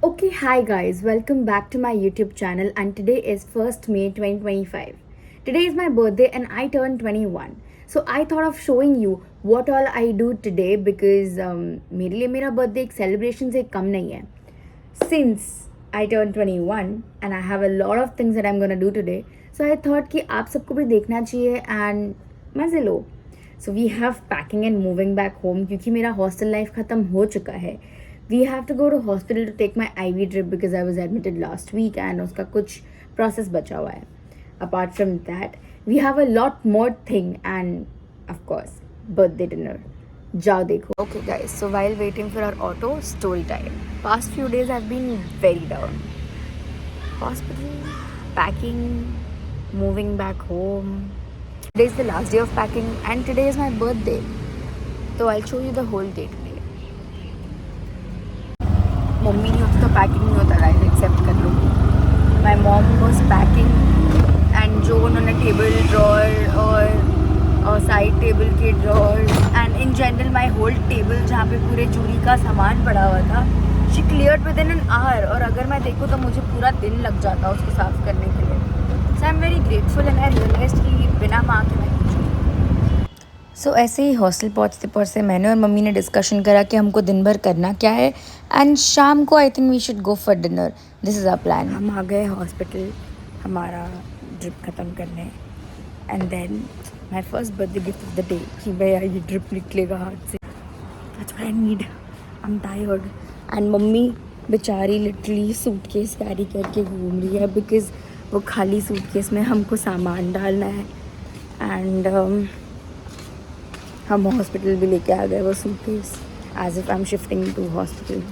Okay, hi guys, welcome back to my YouTube channel, and today is 1st May 2025. Today is my birthday and I turned 21. So I thought of showing you what all I do today because मेरे लिए मेरा birthday एक celebration से कम नहीं है. Since I turned 21 and I have a lot of things that I'm gonna do today, so I thought कि आप सबको भी देखना चाहिए and मज़े लो. So we have packing and moving back home क्योंकि मेरा hostel life ख़त्म हो चुका है. We have to go to hospital to take my IV drip because I was admitted last week and उसका कुछ process बचा हुआ है. Apart from that, we have a lot more thing and of course birthday dinner. जाओ देखो. Okay guys, so while waiting for our auto, story time. Past few days I've been very down. Hospital, packing, moving back home. Today is the last day of packing and today is my birthday. So I'll show you the whole day today. Mummy नहीं होती तो packing नहीं होता guys, accept कर लो. My mom was packing and जो उन्होंने table drawer और साइड टेबल के drawer and in general my whole table जहाँ पे पूरे चूड़ी का सामान पड़ा हुआ था, she cleared within an hour. और अगर मैं देखूँ तो मुझे पूरा दिन लग जाता उसको साफ़ करने के लिए. So I am very grateful and I realise कि बिना माँ के मैं सो ऐसे ही हॉस्टल पहुँचते पहुँचते मैंने और मम्मी ने डिस्कशन करा कि हमको दिन भर करना क्या है एंड शाम को I think we should go for dinner. This is our plan. हम आ गए हॉस्पिटल हमारा ड्रिप ख़त्म करने and then my first birthday gift of the day कि भैया ये ड्रिप निकलेगा हाथ से. That's what I need. I am tired and mummy बेचारी लिटरली सूटकेस कैरी करके घूम रही है बिकॉज वो खाली सूटकेस में हमको सामान डालना है एंड हम हॉस्पिटल भी लेके आ गए वो suitcase as if I am shifting to hospital.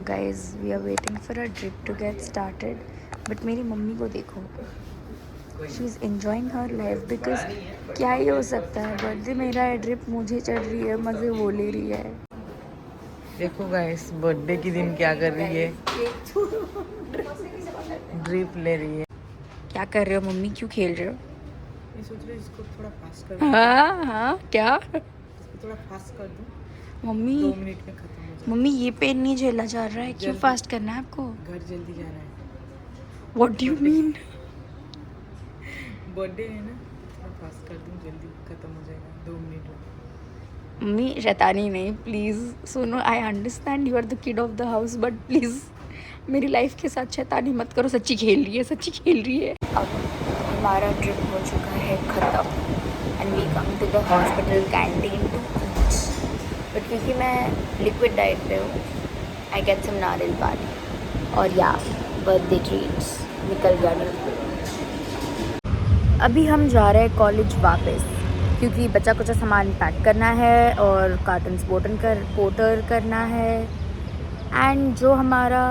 Guys we are waiting for a trip to get started. But मेरी मम्मी को देखो, she is enjoying her life because क्या ही हो सकता है, बर्थडे मेरा है, ट्रिप मुझे चढ़ रही है, मज़े वो ले रही है. देखो गाइस बर्थडे के दिन क्या कर रही है, ड्रिप ले रही है. क्या कर रहे हो मम्मी, क्यों खेल रहे हो? मैं सोच रही हूँ इसको थोड़ा फास्ट कर. हाँ क्या इसको थोड़ा फास्ट कर दूँ, मम्मी? 2 मिनट में खत्म हो जाए. मम्मी ये पेन नहीं झेला जा रहा है, क्यों फास्ट करना है आपको? घर जल्दी जाना है. What do you mean? Birthday है ना, थोड़ा फास्ट कर दूँ, जल्दी खत्म हो जाएगा 2 मिनट में. मम्मी शैतानी नहीं प्लीज़. सुनो, I understand you are the kid of the house but please मेरी लाइफ के साथ शैतानी मत करो. सच्ची खेल रही है, सच्ची खेल रही है. अब हमारा ट्रिप हो चुका है ख़त्म and we come to the hospital canteen to eat. But क्योंकि मैं लिक्विड डाइट पे हूँ, आई गेट सम नारियल पानी और या बर्थडे ट्रीट्स निकल गए. अभी हम जा रहे हैं कॉलेज वापस क्योंकि बचा कुछ सामान पैक करना है और कार्टन्स पोटर करना है एंड जो हमारा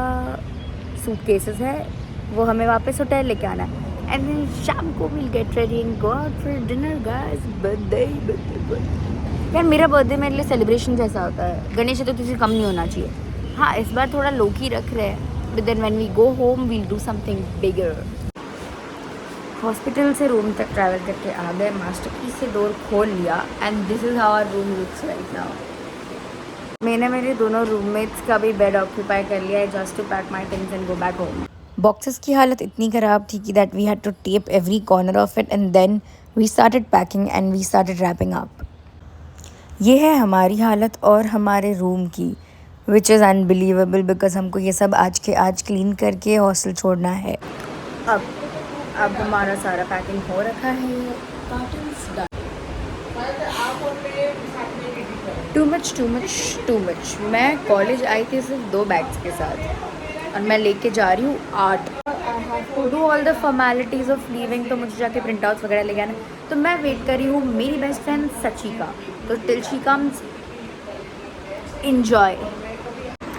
सूटकेसेस है वो हमें वापस होटल लेके आना है एंड देन शाम को will get ready and go out for dinner. Guys birthday यार, मेरा बर्थडे मेरे लिए सेलिब्रेशन जैसा होता है. गणेश चतुर्थी से कम नहीं होना चाहिए. हाँ, इस बार थोड़ा लो की रख रहे हैं but then when we go home we'll do something bigger. Hospital से रूम तक ट्रैवल करके आ गए, मास्टर की से डोर खोल लिया and this is how our room looks right now. मैंने मेरे दोनों रूममेट्स का भी बेड ऑक्यूपाई कर लिया है just to pack my things and go back home. Boxes की हालत इतनी ख़राब थी कि that we had to tape every corner of it and then we started packing and we started wrapping up. ये है हमारी हालत और हमारे रूम की, विच इज़ अनबिलीवेबल बिकॉज हमको ये सब आज के आज क्लीन करके हॉस्टल छोड़ना है. अब हमारा सारा पैकिंग हो रखा है. Too much. मैं कॉलेज आई थी सिर्फ 2 बैग्स के साथ और मैं लेके जा रही हूँ 8. To do all the formalities of leaving, तो मुझे जाके प्रिंट आउट्स वगैरह लेके आना. तो मैं वेट कर रही हूँ मेरी बेस्ट फ्रेंड सची का. तो till she comes, enjoy.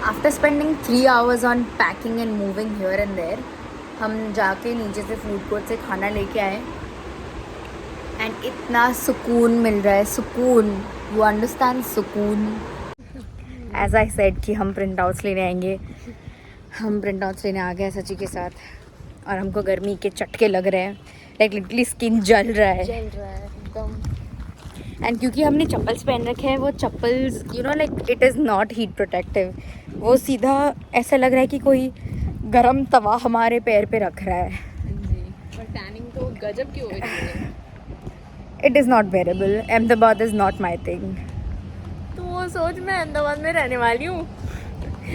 After spending 3 hours on packing and moving here and there, हम जाके नीचे से फूड कोर्ट से खाना लेके आए एंड इतना सुकून मिल रहा है. सुकून, यू अंडरस्टैंड सुकून. एज आई सेड कि हम प्रिंट आउट्स लेने आएंगे. हम प्रिंट आउट्स लेने आ गए सची के साथ और हमको गर्मी के चटके लग रहे हैं. लाइक लिटरली स्किन जल रहा है एकदम. एंड क्योंकि हमने चप्पल्स पहन रखे हैं, वो chappals you know like it is not heat protective. वो सीधा ऐसा लग रहा है कि कोई गरम तवा हमारे पैर पे रख रहा है. जी, पर टैनिंग तो गजब की हो रही है. It is not बेरेबल. Ahmedabad is not my thing. तो वो सोच, मैं अहमदाबाद में रहने वाली हूँ.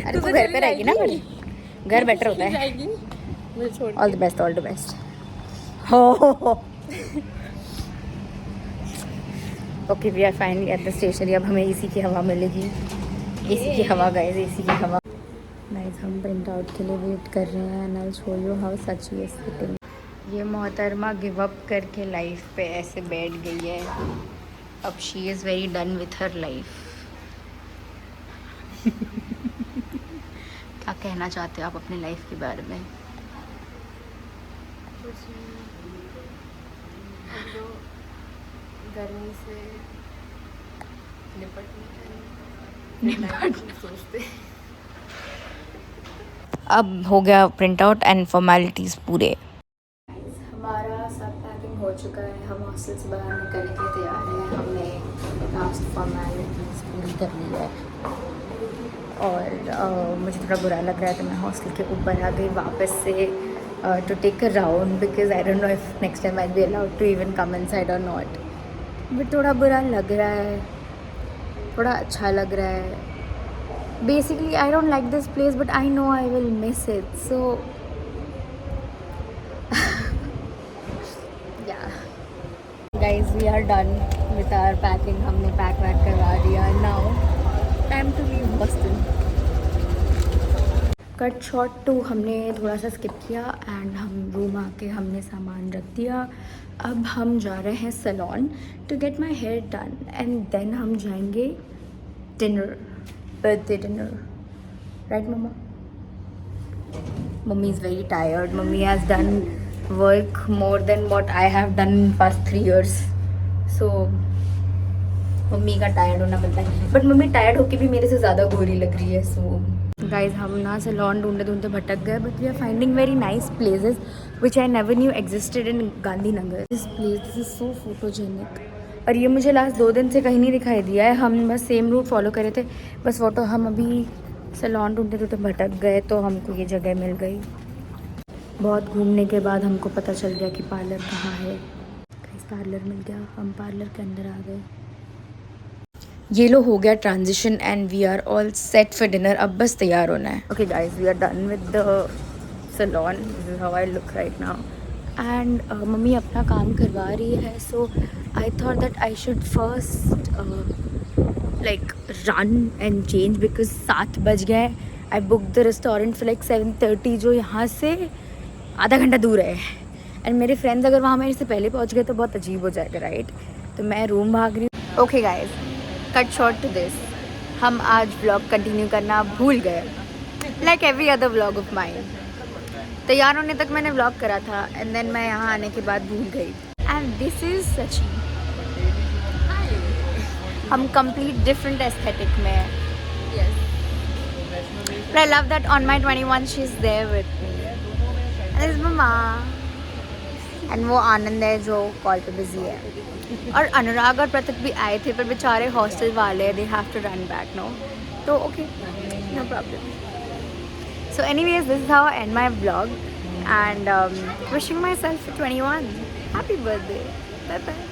अरे तू घर पे रहेगी ना, पर घर बेटर होता है. जाएगी मुझे छोड़ all the best, all the best. हो okay, we are finally at the station. अब हमें एसी की हवा मिलेगी. एसी की हवा गाइस, एसी की हवा. गाइस हम प्रिंट आउट के लिए वेट कर रहे हैं. And I will show you how Sachi is sitting. ये मोहतरमा गिव अप करके लाइफ पे ऐसे बैठ गई है. अब she is very done with her life. क्या कहना चाहते हो आप अपनी लाइफ के बारे में? गर्मी से सोचते. अब हो गया प्रिंट आउट एंड फॉर्मेलिटीज़ पूरे. हमारा सब पैकिंग हो चुका है. हम हॉस्टल से बाहर निकलने के लिए तैयार हैं. हमने लास्ट फॉर्मेलिटीज़ पूरी कर ली है. और मुझे थोड़ा बुरा लग रहा है तो मैं हॉस्टल के ऊपर आ गई वापस से to take a round, because I don't know if next time I be allowed to even come inside और नॉट. बट थोड़ा बुरा लग रहा है, थोड़ा अच्छा लग रहा है. Basically I don't like this place but I know I will miss it. So yeah guys we are done with our packing. हमने पैक वैक करवा दिया. Now time to leave hostel. Cut short to हमने थोड़ा सा skip किया and हम room आके हमने सामान रख दिया. अब हम जा रहे हैं salon to get my hair done and then हम जाएंगे dinner, birthday dinner. Right mamma? Mummy is very tired. Mummy has done work more than what I have done in past 3 years. So mummy का tired होना पड़ता है. But mummy tired होके भी मेरे से ज़्यादा गोरी लग रही है. सो गाइज हम ना सैलून ढूंढते ढूंढते भटक गए. But we are finding very nice places which I never knew existed in Gandhinagar. This place is so photogenic. और ये मुझे लास्ट 2 दिन से कहीं नहीं दिखाई दिया है. हम बस सेम रूट फॉलो करे थे बस फोटो. हम अभी सैलून ढूंढते ढूंढते भटक गए तो हमको ये जगह मिल गई. बहुत घूमने के बाद हमको पता चल गया कि पार्लर कहाँ है. पार्लर मिल गया. हम पार्लर के अंदर आ गए. ये लो हो गया transition and we are all set for dinner. अब बस तैयार होना है. Okay guys we are done with the salon. This is how I look right now. And mummy अपना काम करवा रही है. So I thought that I should first like run and change because 7 बज गए. I book the restaurant for like 7:30 जो यहाँ से आधा घंटा दूर है. एंड मेरे फ्रेंड्स अगर वहाँ मेरे से पहले पहुँच गए तो बहुत अजीब हो जाएगा राइट. तो मैं रूम भाग रही हूँ. Okay guys cut short to this. हम आज व्लॉग कंटिन्यू करना भूल गए like every other vlog of mine. तैयार होने तक मैंने व्लॉग करा था एंड देन मैं यहाँ आने के बाद भूल गई. एंड दिस इज सची. हम कंप्लीट डिफरेंट एस्थेटिक में हैं. But I love that on my 21 she's there with me. And this is mama. And वो आनंद है जो कॉल पे बिजी है. और अनुराग और प्रतीक भी आए थे पर बेचारे हॉस्टल वाले they have to run back no. तो okay no problem. So anyways this is how I end my vlog and wishing myself for 21 happy birthday. Bye bye.